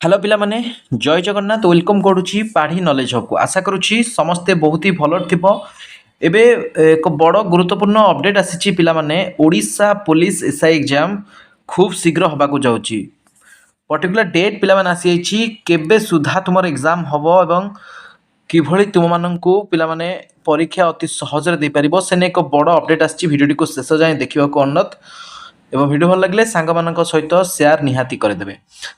Hello पिला माने जय जगन्नाथ वेलकम करुच्ची पाढ़ी नॉलेज हब को आशा करुच्ची समस्ते बहुत ही भल थिबो। एबे एक बड़ गुरुत्वपूर्ण अपडेट आसी पिला माने ओडिशा पुलिस एसआई एग्जाम खूब शीघ्र हबाकू जाउची। पर्टिकुलर डेट पिला माने आसी आइची केबे सुधा तुमर एग्जाम हबो एवं किभଳି तुमମାନଙ୍କୁ ପିଲାମାନେ ପରୀକ୍ଷା ଅତି ସହଜରେ ଦେଇପାରିବ ସେ ନେଇ ଏକ ବଡ଼ ଅପଡେଟ୍ ଆସିଛି। ଭିଡ଼ିଓଟିକୁ ଶେଷ ଯାଏଁ ଦେଖିବାକୁ ଅନୁରୋଧ ଏବଂ ଭିଡ଼ିଓ ଭଲ ଲାଗିଲେ ସାଙ୍ଗମାନଙ୍କ ସହିତ ସେୟାର ନିହାତି କରିଦେବେ।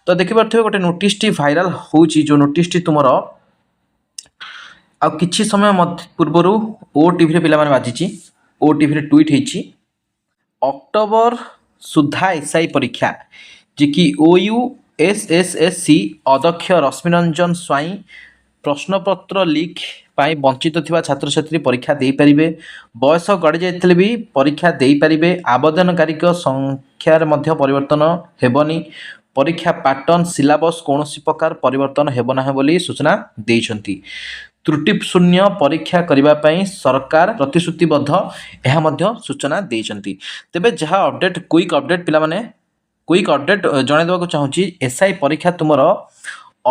ତ ଦେଖିପାରୁଥିବେ ଗୋଟେ ନୋଟିସଟି ଭାଇରାଲ ହେଉଛି, ଯେଉଁ ନୋଟିସଟି ତୁମର ଆଉ କିଛି ସମୟ ପୂର୍ବରୁ ଓଟିଭିରେ ପିଲାମାନେ ବାଜିଛି। ଓଟିଭିରେ ଟ୍ୱିଟ୍ ହେଇଛି ଅକ୍ଟୋବର ସୁଦ୍ଧା ଏସ୍ଆଇ ପରୀକ୍ଷା ଯିଏକି OUSSSC ଅଧ୍ୟକ୍ଷ ରଶ୍ମିରଞ୍ଜନ ସ୍ୱାଇଁ ପ୍ରଶ୍ନପତ୍ର ଲିକ୍ ପାଇଁ ବଞ୍ଚିତ ଥିବା ଛାତ୍ରଛାତ୍ରୀ ପରୀକ୍ଷା ଦେଇପାରିବେ। ବୟସ ଗଡ଼ି ଯାଇଥିଲେ ବି ପରୀକ୍ଷା ଦେଇପାରିବେ। ଆବେଦନକାରୀଙ୍କ ସଂଖ୍ୟାରେ ମଧ୍ୟ ପରିବର୍ତ୍ତନ ହେବନି। ପରୀକ୍ଷା ପାଟର୍ନ ସିଲାବସ୍ କୌଣସି ପ୍ରକାର ପରିବର୍ତ୍ତନ ହେବ ନାହିଁ ବୋଲି ସୂଚନା ଦେଇଛନ୍ତି। ତ୍ରୁଟି ଶୂନ୍ୟ ପରୀକ୍ଷା କରିବା ପାଇଁ ସରକାର ପ୍ରତିଶ୍ରୁତିବଦ୍ଧ, ଏହା ମଧ୍ୟ ସୂଚନା ଦେଇଛନ୍ତି। ତେବେ ଯାହା ଅପଡେଟ୍ କ୍ୱିକ୍ ଅପଡେଟ୍ ପିଲାମାନେ କ୍ୱିକ୍ ଅପଡେଟ୍ ଜଣାଇ ଦେବାକୁ ଚାହୁଁଛି, ଏସ୍ଆଇ ପରୀକ୍ଷା ତୁମର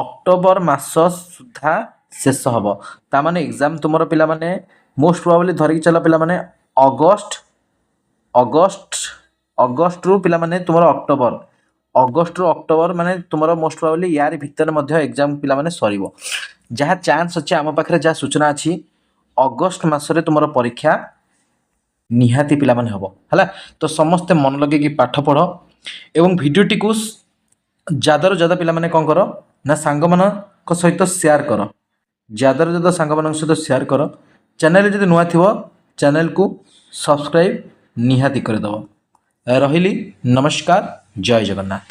ଅକ୍ଟୋବର ମାସ ସୁଦ୍ଧା ଶେଷ ହେବ। ତାମାନେ ଏକ୍ଜାମ୍ ତୁମର ପିଲାମାନେ ମୋଷ୍ଟ ପ୍ରୋବାବଲି ଧରିକି ଚାଲ ପିଲାମାନେ ଅଗଷ୍ଟରୁ ପିଲାମାନେ ତୁମର ଅଗଷ୍ଟରୁ ଅକ୍ଟୋବର ମାନେ ତୁମର ମୋଷ୍ଟ ପ୍ରୋବାବଲି ୟାରି ଭିତରେ ମଧ୍ୟ ଏକ୍ଜାମ୍ ପିଲାମାନେ ସରିବ। ଯାହା ଚାନ୍ସ ଅଛି ଆମ ପାଖରେ ଯାହା ସୂଚନା ଅଛି ଅଗଷ୍ଟ ମାସରେ ତୁମର ପରୀକ୍ଷା ନିହାତି ପିଲାମାନେ ହେବ ହେଲା। ତ ସମସ୍ତେ ମନ ଲଗେଇକି ପାଠ ପଢ଼ ଏବଂ ଭିଡ଼ିଓଟିକୁ ज़्यादाରୁ ज़्यादा ପିଲାମାନେ କ'ଣ କର ନା ସାଙ୍ଗମାନଙ୍କ ସହିତ ସେୟାର କର। ज़्यादाରୁ ज़्यादा ସାଙ୍ଗମାନଙ୍କ ସହିତ ସେୟାର କର। ଚ୍ୟାନେଲରେ ଯଦି ନୂଆ ଥିବ ଚ୍ୟାନେଲକୁ ସବସ୍କ୍ରାଇବ୍ ନିହାତି କରିଦେବ। ରହିଲି, ନମସ୍କାର, ଜୟ ଜଗନ୍ନାଥ।